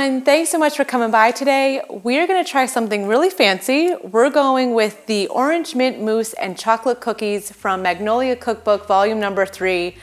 everyone, thanks so much for coming by today. We're gonna try something really fancy. We're going with the orange mint mousse and chocolate cookies from Magnolia Cookbook, volume number 3.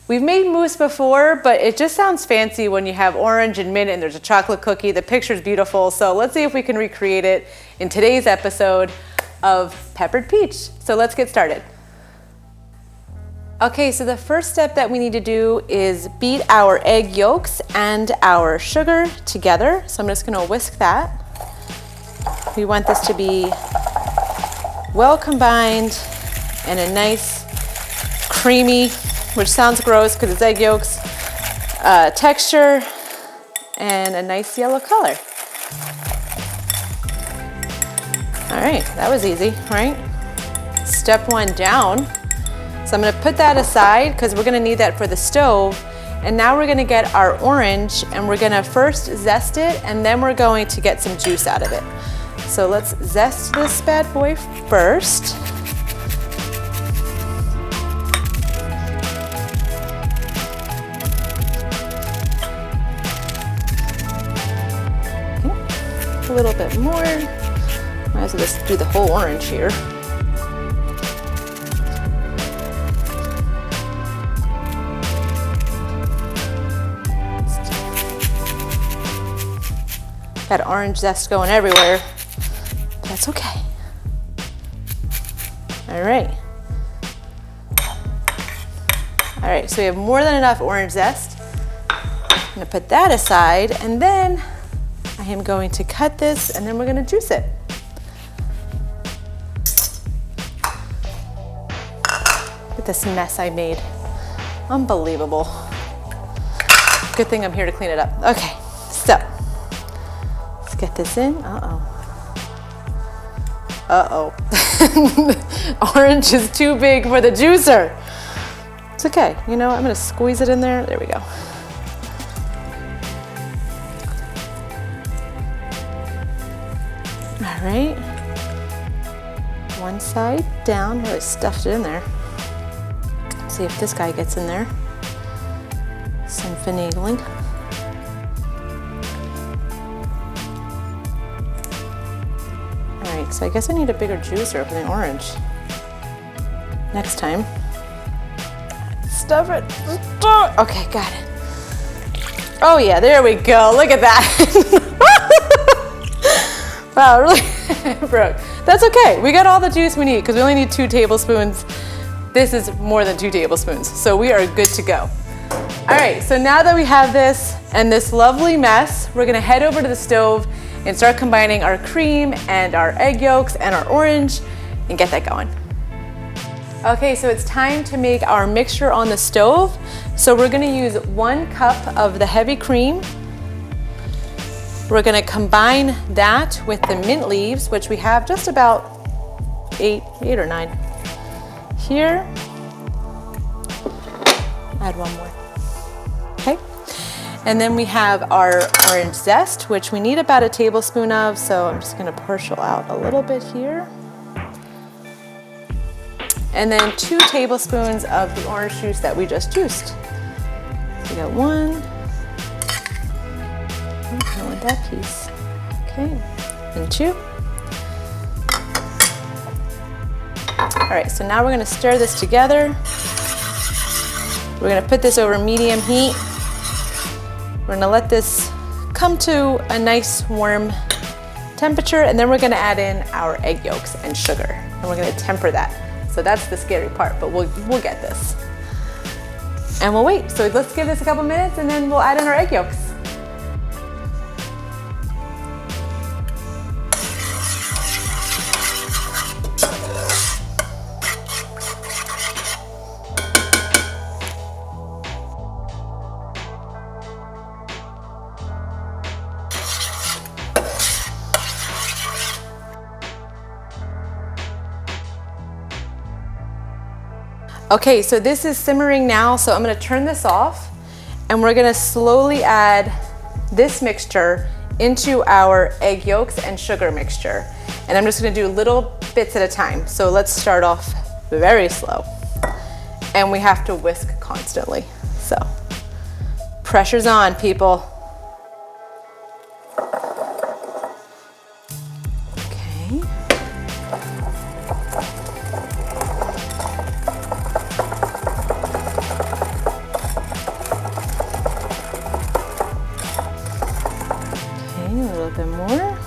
We've made mousse before, but it just sounds fancy when you have orange and mint and there's a chocolate cookie. The picture's beautiful, so let's see if we can recreate it in today's episode of Peppered Peach. So let's get started. Okay, so the first step that we need to do is beat our egg yolks and our sugar together. So I'm just gonna whisk that. We want this to be well combined and a nice creamy, which sounds gross because it's egg yolks, texture and a nice yellow color. All right, that was easy, right? Step 1 down. So I'm gonna put that aside because we're gonna need that for the stove. And now we're gonna get our orange and we're gonna first zest it and then we're going to get some juice out of it. So let's zest this bad boy first. Okay. A little bit more. Might as well just do the whole orange here. Got orange zest going everywhere. That's okay. All right. All right, so we have more than enough orange zest. I'm gonna put that aside and then I am going to cut this and then we're gonna juice it. Look at this mess I made. Unbelievable. Good thing I'm here to clean it up. Okay, so. Get this in. Orange is too big for the juicer. It's okay. You know, I'm gonna squeeze it in there. There we go. All right. One side down. Really stuffed it in there. Let's see if this guy gets in there. Some finagling. So I guess I need a bigger juicer for the orange. Next time. Stuff it. Okay, got it. Oh yeah, there we go. Look at that. Wow, really broke. That's okay. We got all the juice we need because we only need 2 tablespoons. This is more than 2 tablespoons. So we are good to go. All right, so now that we have this and this lovely mess, we're gonna head over to the stove and start combining our cream and our egg yolks and our orange and get that going. Okay, so it's time to make our mixture on the stove. So we're gonna use 1 cup of the heavy cream. We're gonna combine that with the mint leaves, which we have just about 8 or 9 here. Add 1 more, okay? And then we have our orange zest, which we need about 1 tablespoon of, so I'm just gonna partial out a little bit here. And then 2 tablespoons of the orange juice that we just juiced. So we got 1, I want that piece, okay, and 2. All right, so now we're gonna stir this together. We're gonna put this over medium heat. We're gonna let this come to a nice warm temperature and then we're gonna add in our egg yolks and sugar and we're gonna temper that. So that's the scary part, but we'll get this. And we'll wait. So let's give this a couple minutes and then we'll add in our egg yolks. Okay, so this is simmering now, so I'm gonna turn this off and we're gonna slowly add this mixture into our egg yolks and sugar mixture. And I'm just gonna do little bits at a time. So let's start off very slow. And we have to whisk constantly. So pressure's on, people. Okay. A little bit more.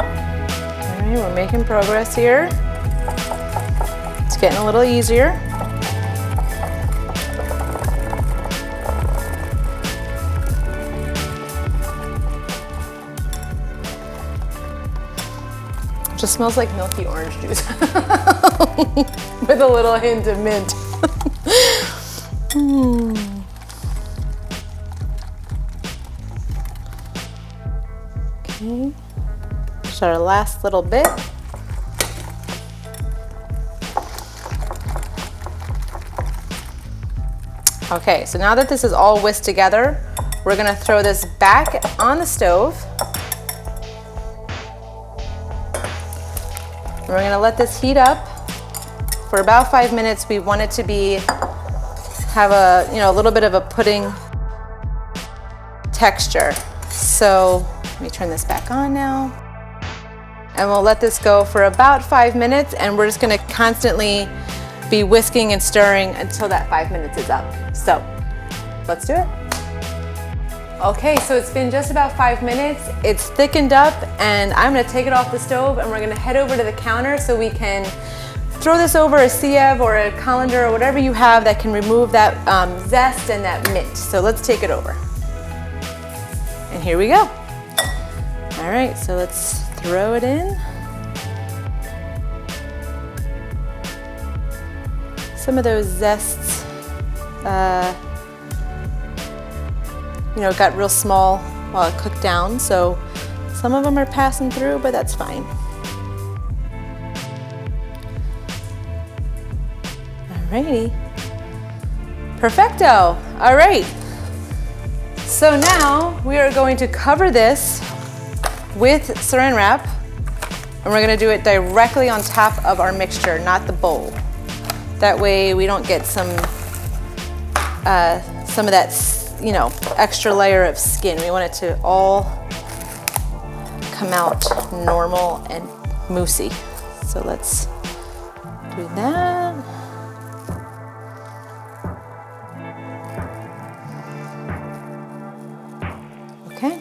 All right, we're making progress here. It's getting a little easier. It just smells like milky orange juice with a little hint of mint. Okay, just our last little bit. Okay, so now that this is all whisked together, we're gonna throw this back on the stove. We're gonna let this heat up for about 5 minutes. We want it to have a little bit of a pudding texture. So let me turn this back on now. And we'll let this go for about 5 minutes, and we're just gonna constantly be whisking and stirring until that 5 minutes is up. So let's do it. Okay, so it's been just about 5 minutes. It's thickened up, and I'm gonna take it off the stove, and we're gonna head over to the counter so we can throw this over a sieve or a colander or whatever you have that can remove that zest and that mint. So let's take it over. And here we go. All right, so let's throw it in. Some of those zests, got real small while it cooked down, so some of them are passing through, but that's fine. Alrighty, perfecto. All right, so now we are going to cover this with saran wrap, and we're gonna do it directly on top of our mixture, not the bowl. That way we don't get some of that, extra layer of skin. We want it to all come out normal and moussey. So let's do that. Okay.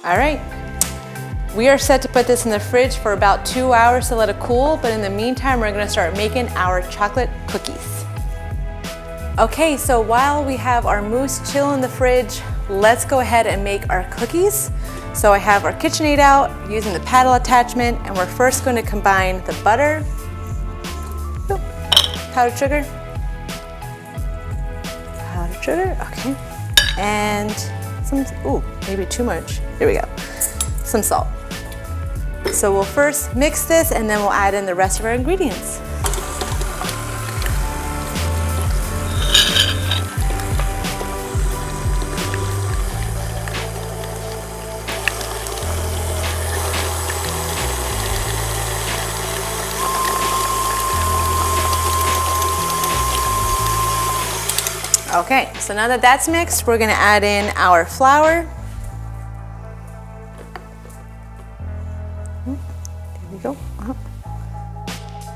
All right. We are set to put this in the fridge for about 2 hours to let it cool, but in the meantime, we're gonna start making our chocolate cookies. Okay, so while we have our mousse chill in the fridge, let's go ahead and make our cookies. So I have our KitchenAid out using the paddle attachment, and we're first going to combine the butter, powdered sugar, okay, and some, maybe too much. Here we go, some salt. So we'll first mix this, and then we'll add in the rest of our ingredients. Okay, so now that that's mixed, we're gonna add in our flour. Here we go.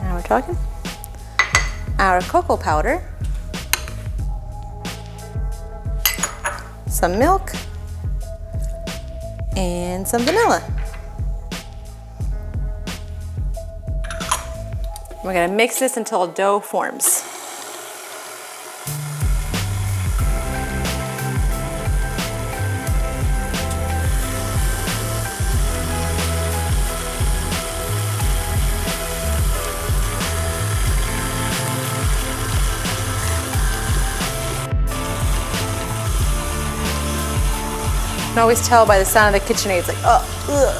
Now we're talking. Our cocoa powder. Some milk. And some vanilla. We're gonna mix this until a dough forms. You can always tell by the sound of the KitchenAid, it's like, oh, ugh.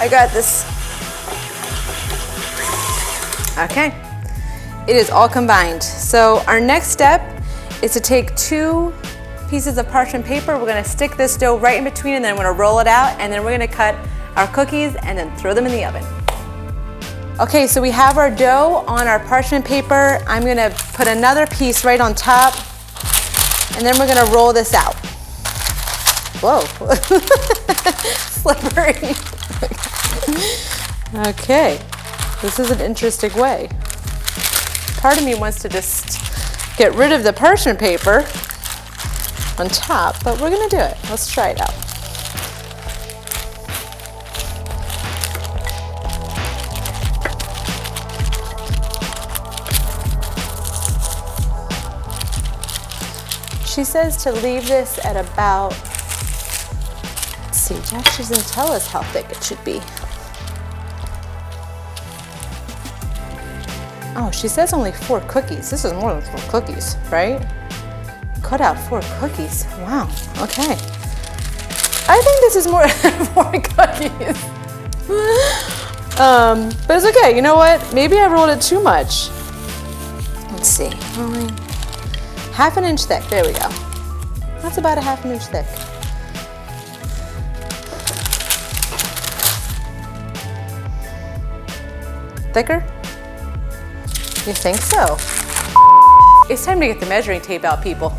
I got this. Okay, it is all combined. So our next step is to take 2 pieces of parchment paper. We're gonna stick this dough right in between, and then we're gonna roll it out, and then we're gonna cut our cookies and then throw them in the oven. Okay, so we have our dough on our parchment paper. I'm gonna put another piece right on top, and then we're gonna roll this out. Whoa, slippery. Okay, this is an interesting way. Part of me wants to just get rid of the parchment paper on top, but we're gonna do it. Let's try it out. She says to leave this at about, let's see, Jack doesn't tell us how thick it should be. Oh, she says only 4 cookies. This is more than 4 cookies, right? Cut out 4 cookies. Wow, okay. I think this is more than 4 cookies. But it's okay, you know what? Maybe I rolled it too much. Let's see, only half an inch thick, there we go. That's about a half an inch thick. Thicker? You think so? It's time to get the measuring tape out, people.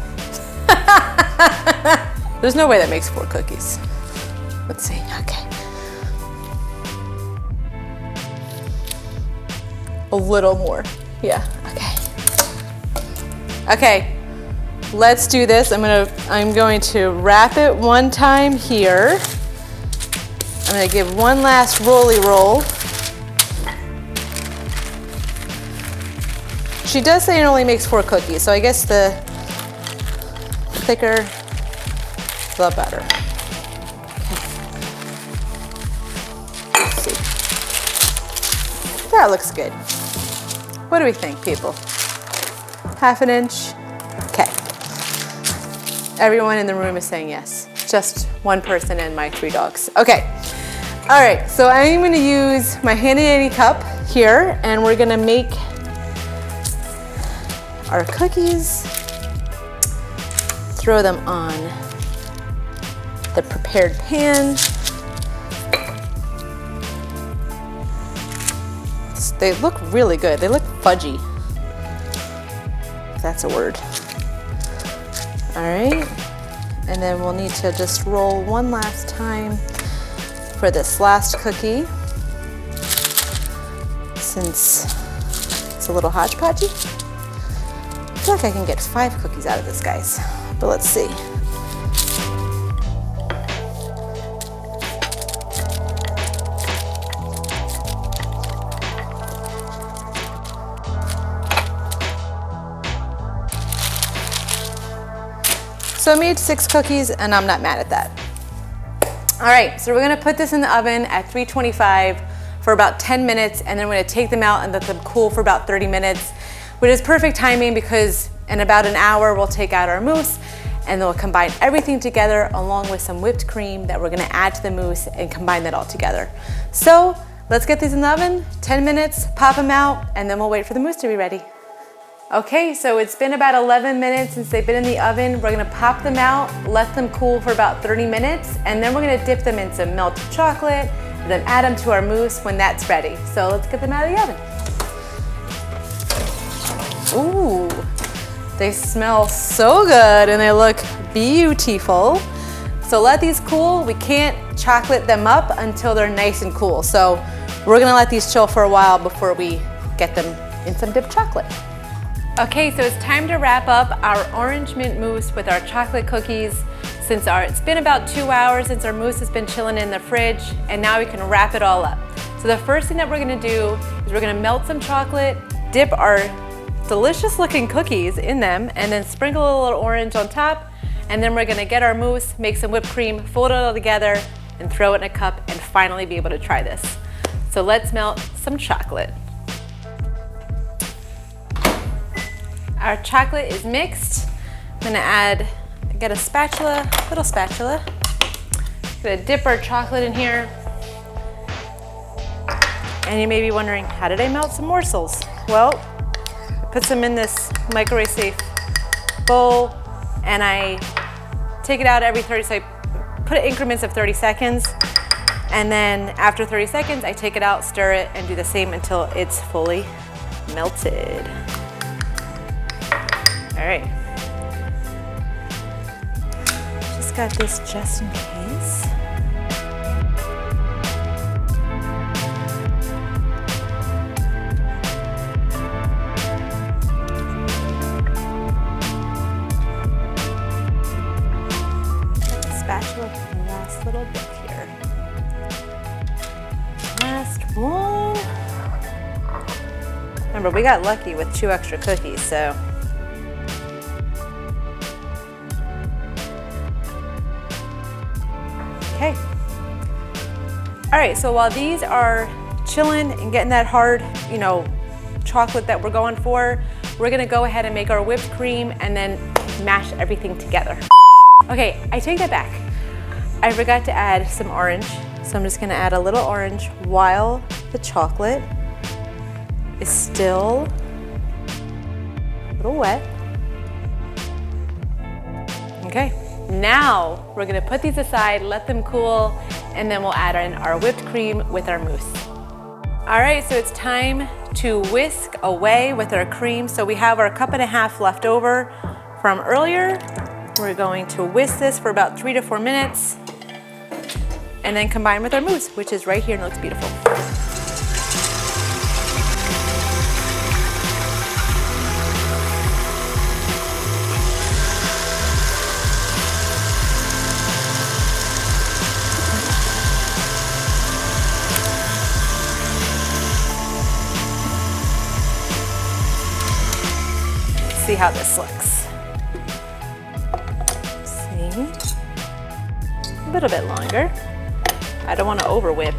There's no way that makes 4 cookies. Let's see, okay. A little more, yeah, okay. Okay, let's do this. I'm going to wrap it one time here. I'm gonna give one last rolly roll. She does say it only makes 4 cookies, so I guess the thicker, the better. Okay. Let's see. That looks good. What do we think, people? Half an inch? Okay. Everyone in the room is saying yes. Just one person and my 3 dogs. Okay. All right, so I'm gonna use my handy dandy cup here, and we're gonna make our cookies, throw them on the prepared pan. They look really good. They look fudgy, if that's a word. All right, and then we'll need to just roll one last time for this last cookie, since it's a little hodgepodgey. I feel like I can get 5 cookies out of this, guys, but let's see. So I made 6 cookies, and I'm not mad at that. All right, so we're gonna put this in the oven at 325 for about 10 minutes, and then we're gonna take them out and let them cool for about 30 minutes. Which is perfect timing because in about an hour we'll take out our mousse and we'll combine everything together along with some whipped cream that we're gonna add to the mousse and combine that all together. So let's get these in the oven, 10 minutes, pop them out, and then we'll wait for the mousse to be ready. Okay, so it's been about 11 minutes since they've been in the oven. We're gonna pop them out, let them cool for about 30 minutes, and then we're gonna dip them in some melted chocolate and then add them to our mousse when that's ready. So let's get them out of the oven. Ooh, they smell so good and they look beautiful. So let these cool. We can't chocolate them up until they're nice and cool. So we're gonna let these chill for a while before we get them in some dipped chocolate. Okay, so it's time to wrap up our orange mint mousse with our chocolate cookies. It's been about 2 hours since our mousse has been chilling in the fridge, and now we can wrap it all up. So the first thing that we're gonna do is we're gonna melt some chocolate, dip our delicious looking cookies in them, and then sprinkle a little orange on top, and then we're gonna get our mousse, make some whipped cream, fold it all together, and throw it in a cup and finally be able to try this. So let's melt some chocolate. Our chocolate is mixed. I'm gonna get a spatula, little spatula. I'm gonna dip our chocolate in here. And you may be wondering, how did I melt some morsels? Well, put some in this microwave safe bowl, and I take it out every 30 seconds. So I put it in increments of 30 seconds, And then after 30 seconds, I take it out, stir it, and do the same until it's fully melted. All right. Just got this just in case. Spatula for the last little bit here. Last one. Remember, we got lucky with 2 extra cookies, so. Okay. All right, so while these are chilling and getting that hard, chocolate that we're going for, we're gonna go ahead and make our whipped cream and then mash everything together. Okay, I take that back. I forgot to add some orange, so I'm just gonna add a little orange while the chocolate is still a little wet. Okay, now we're gonna put these aside, let them cool, and then we'll add in our whipped cream with our mousse. All right, so it's time to whisk away with our cream. So we have our 1.5 cups left over from earlier. We're going to whisk this for about 3 to 4 minutes and then combine with our mousse, which is right here and looks beautiful. See how this looks. A little bit longer. I don't want to over whip.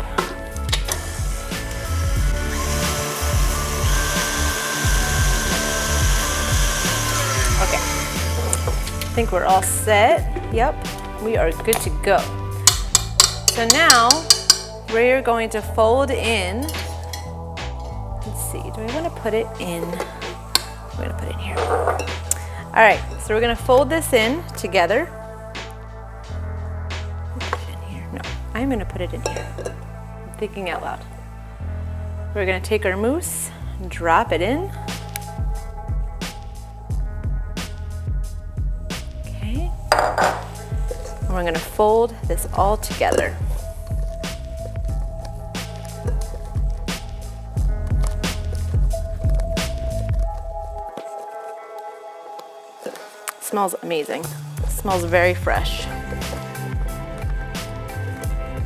Okay, I think we're all set. Yep, we are good to go. So now we're going to fold in. Let's see, do we want to put it in? We're going to put it in here. All right, so we're going to fold this in together. I'm gonna put it in here. I'm thinking out loud. We're gonna take our mousse and drop it in. Okay. And we're gonna fold this all together. It smells amazing. It smells very fresh.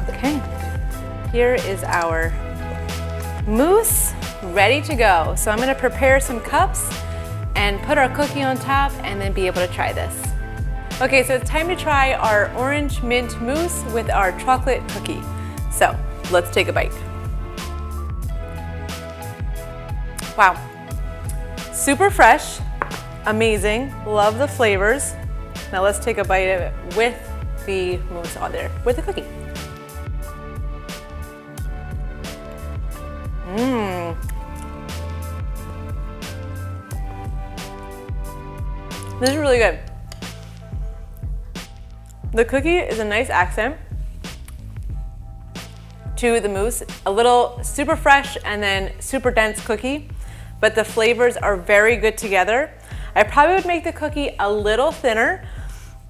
Okay, here is our mousse ready to go. So I'm gonna prepare some cups and put our cookie on top and then be able to try this. Okay, so it's time to try our orange mint mousse with our chocolate cookie. So let's take a bite. Wow, super fresh, amazing, love the flavors. Now let's take a bite of it with the mousse on there, with the cookie. This is really good. The cookie is a nice accent to the mousse. A little super fresh and then super dense cookie, but the flavors are very good together. I probably would make the cookie a little thinner,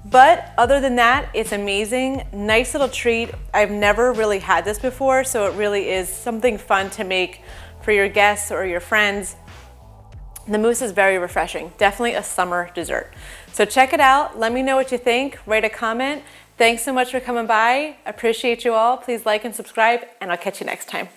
but other than that, it's amazing. Nice little treat. I've never really had this before, so it really is something fun to make for your guests or your friends. The mousse is very refreshing. Definitely a summer dessert. So check it out. Let me know what you think. Write a comment. Thanks so much for coming by. Appreciate you all. Please like and subscribe, and I'll catch you next time.